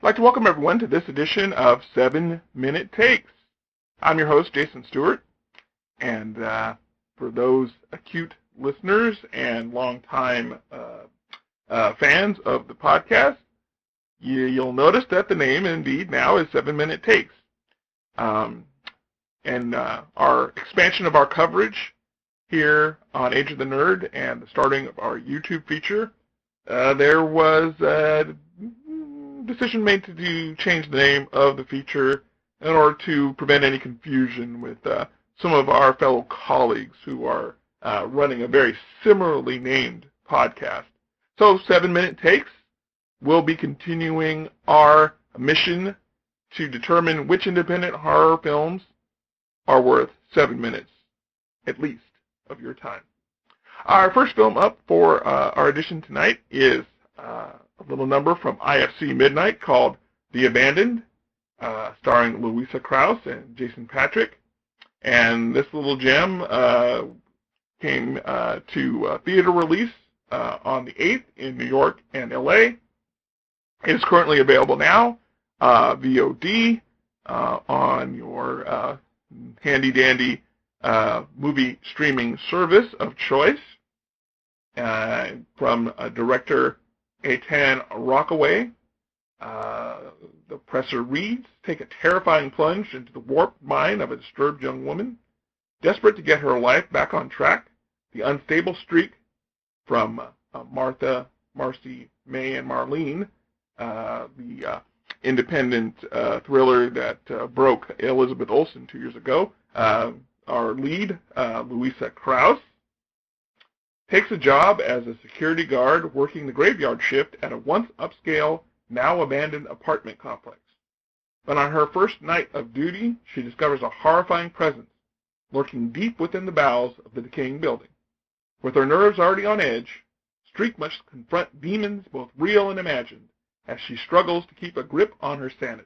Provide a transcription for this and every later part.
I'd like to welcome everyone to this edition of 7-Minute Takes. I'm your host, Jason Stewart, and for those acute listeners and longtime fans of the podcast, you'll notice that the name indeed now is 7-Minute Takes. And our expansion of our coverage here on Age of the Nerd and the starting of our YouTube feature, there was a decision made to change the name of the feature in order to prevent any confusion with some of our fellow colleagues who are running a very similarly named podcast. So 7-Minute Takes will be continuing our mission to determine which independent horror films are worth 7 minutes, at least, of your time. Our first film up for our edition tonight is a little number from IFC Midnight called The Abandoned, starring Louisa Krause and Jason Patric. And this little gem came to theater release on the 8th in New York and LA. It is currently available now, VOD, on your handy-dandy movie streaming service of choice, from director Eitan Rockaway. The presser reads, take a terrifying plunge into the warped mind of a disturbed young woman. Desperate to get her life back on track, the unstable streak from Martha, Marcy, May, and Marlene, the independent thriller that broke Elizabeth Olsen 2 years ago. Our lead, Louisa Krause, takes a job as a security guard working the graveyard shift at a once upscale, now abandoned apartment complex. But on her first night of duty, she discovers a horrifying presence lurking deep within the bowels of the decaying building. With her nerves already on edge, Streak must confront demons both real and imagined as she struggles to keep a grip on her sanity.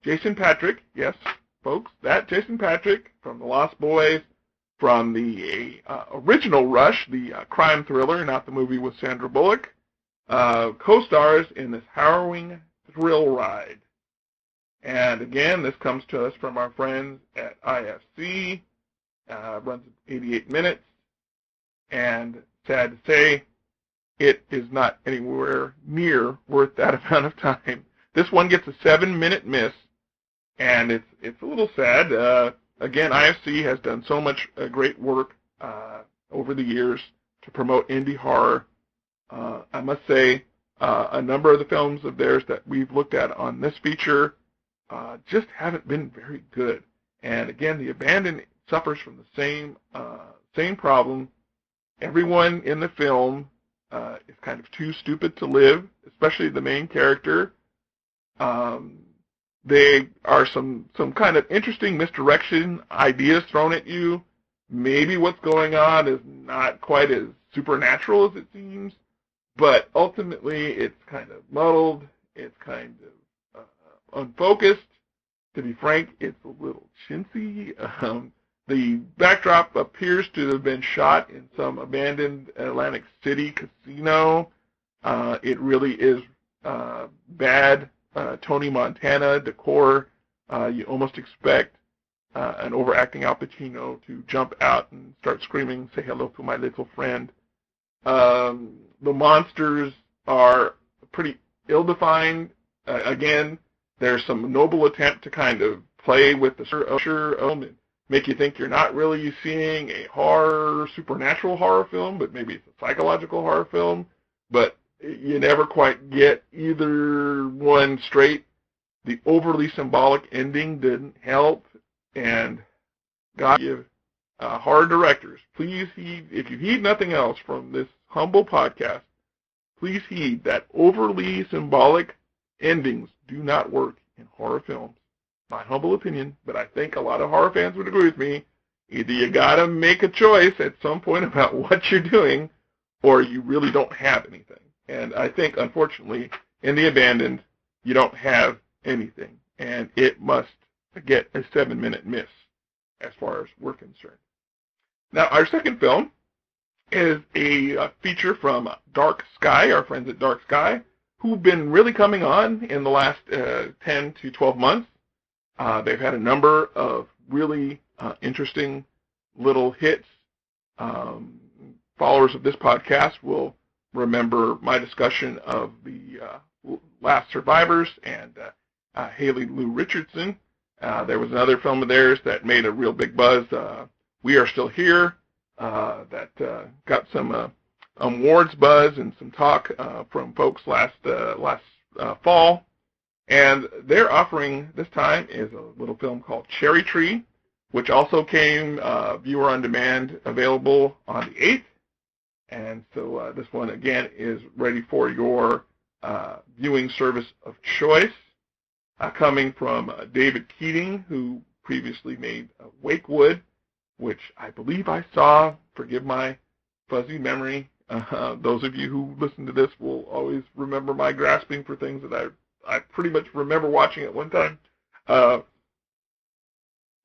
Jason Patric, yes, folks, that Jason Patric from The Lost Boys, from the original Rush, the crime thriller, not the movie with Sandra Bullock, co-stars in this harrowing thrill ride. And again, this comes to us from our friends at IFC, runs 88 minutes, and sad to say, it is not anywhere near worth that amount of time. This one gets a 7-minute miss, and it's a little sad. Again, IFC has done so much great work over the years to promote indie horror. I must say, a number of the films of theirs that we've looked at on this feature just haven't been very good. And again, The Abandoned suffers from the same problem. Everyone in the film is kind of too stupid to live, especially the main character. They are some kind of interesting misdirection ideas thrown at you. Maybe what's going on is not quite as supernatural as it seems, but ultimately it's kind of muddled. It's kind of unfocused. To be frank, it's a little chintzy. The backdrop appears to have been shot in some abandoned Atlantic City casino. It really is bad Tony Montana decor. You almost expect an overacting Al Pacino to jump out and start screaming, "Say hello to my little friend." The monsters are pretty ill-defined. Again, there's some noble attempt to kind of play with the element, make you think you're not really seeing a supernatural horror film, but maybe it's a psychological horror film. But you never quite get either one straight. The overly symbolic ending didn't help, and God, horror directors, please heed, if you heed nothing else from this humble podcast, please heed that overly symbolic endings do not work in horror films. My humble opinion, but I think a lot of horror fans would agree with me. Either you gotta make a choice at some point about what you're doing, or you really don't have anything. And I think, unfortunately, in The Abandoned, you don't have anything. And it must get a 7-minute miss, as far as we're concerned. Now, our second film is a feature from Dark Sky, our friends at Dark Sky, who've been really coming on in the last 10 to 12 months. They've had a number of really interesting little hits. Followers of this podcast will remember my discussion of the Last Survivors and Haley Lou Richardson. There was another film of theirs that made a real big buzz, We Are Still Here, that got some awards buzz and some talk from folks last fall. And their offering this time is a little film called Cherry Tree, which also came viewer on demand, available on the 8th. And so this one, again, is ready for your viewing service of choice, coming from David Keating, who previously made Wakewood, which I believe I saw. Forgive my fuzzy memory. Those of you who listen to this will always remember my grasping for things that I pretty much remember watching at one time.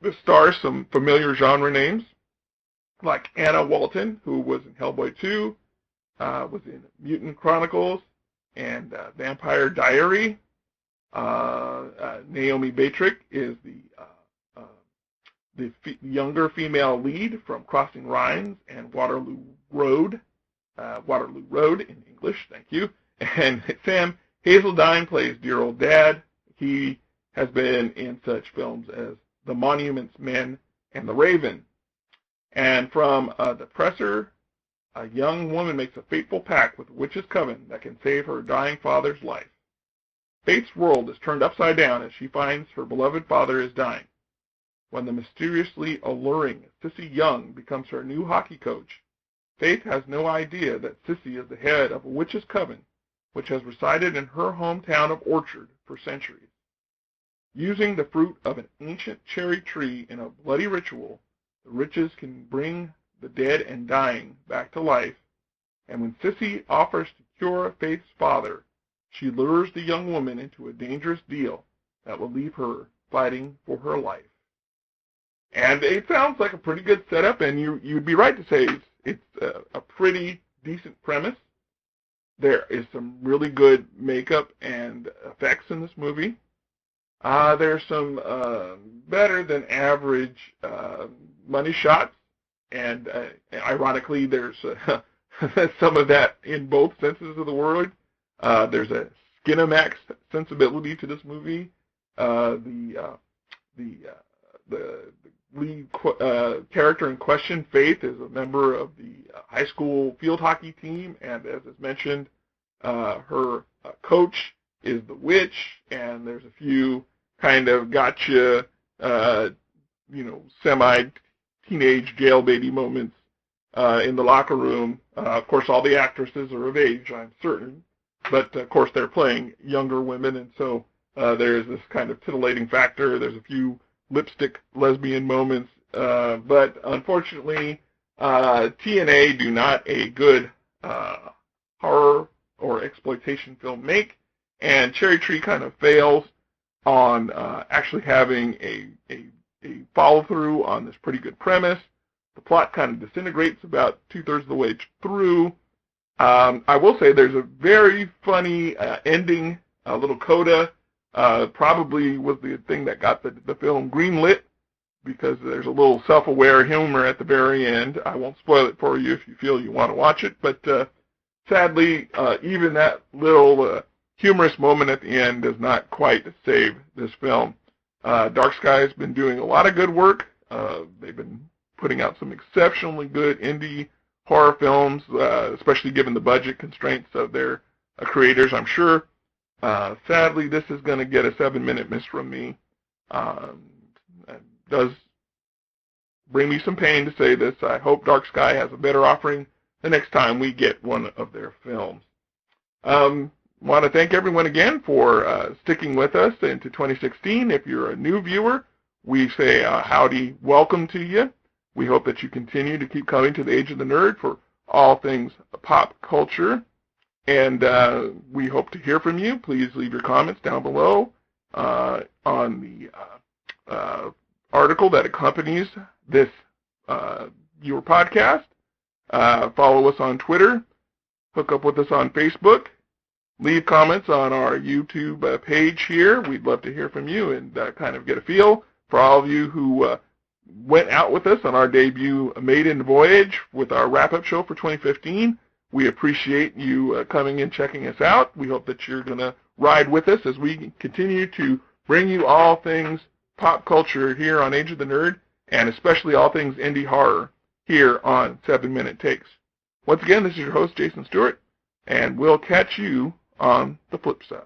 This stars some familiar genre names, like Anna Walton, who was in Hellboy 2, was in Mutant Chronicles, and Vampire Diary. Naomi Batrick is the younger female lead from Crossing Rhines and Waterloo Road in English, thank you. And Sam Hazeldine plays Dear Old Dad. He has been in such films as The Monuments Men and The Raven. And from The Presser, a young woman makes a fateful pact with the witch's coven that can save her dying father's life. Faith's world is turned upside down as she finds her beloved father is dying. When the mysteriously alluring Sissy Young becomes her new hockey coach, Faith has no idea that Sissy is the head of a witch's coven, which has resided in her hometown of Orchard for centuries. Using the fruit of an ancient cherry tree in a bloody ritual, the witches can bring the dead and dying back to life, and when Sissy offers to cure Faith's father, she lures the young woman into a dangerous deal that will leave her fighting for her life. And it sounds like a pretty good setup, and you'd be right to say it's a pretty decent premise. There is some really good makeup and effects in this movie. There's some better than average money shots, and ironically, there's some of that in both senses of the word. There's a Skinamax sensibility to this movie. The lead character in question, Faith, is a member of the high school field hockey team, and as is mentioned, her coach is the witch, and there's a few kind of gotcha, semi-teenage jailbaity moments in the locker room. Of course, all the actresses are of age, I'm certain, but of course they're playing younger women, and so there's this kind of titillating factor. There's a few lipstick lesbian moments, but unfortunately, TNA do not a good horror or exploitation film make, and Cherry Tree kind of fails on actually having a follow-through on this pretty good premise. The plot kind of disintegrates about 2/3 of the way through. I will say there's a very funny ending, a little coda. Probably was the thing that got the film greenlit, because there's a little self-aware humor at the very end. I won't spoil it for you if you feel you want to watch it, but sadly, even that little humorous moment at the end does not quite save this film. Dark Sky has been doing a lot of good work. They've been putting out some exceptionally good indie horror films, especially given the budget constraints of their creators, I'm sure. Sadly, this is going to get a 7-minute miss from me. It does bring me some pain to say this. I hope Dark Sky has a better offering the next time we get one of their films. Want to thank everyone again for sticking with us into 2016. If you're a new viewer, we say howdy, welcome to you. We hope that you continue to keep coming to the Age of the Nerd for all things pop culture. And we hope to hear from you. Please leave your comments down below on the article that accompanies this your podcast. Follow us on Twitter. Hook up with us on Facebook. Leave comments on our YouTube page here. We'd love to hear from you and kind of get a feel for all of you who went out with us on our debut maiden voyage with our wrap-up show for 2015. We appreciate you coming and checking us out. We hope that you're going to ride with us as we continue to bring you all things pop culture here on Age of the Nerd, and especially all things indie horror here on 7 Minute Takes. Once again, this is your host, Jason Stewart, and we'll catch you on the flip side.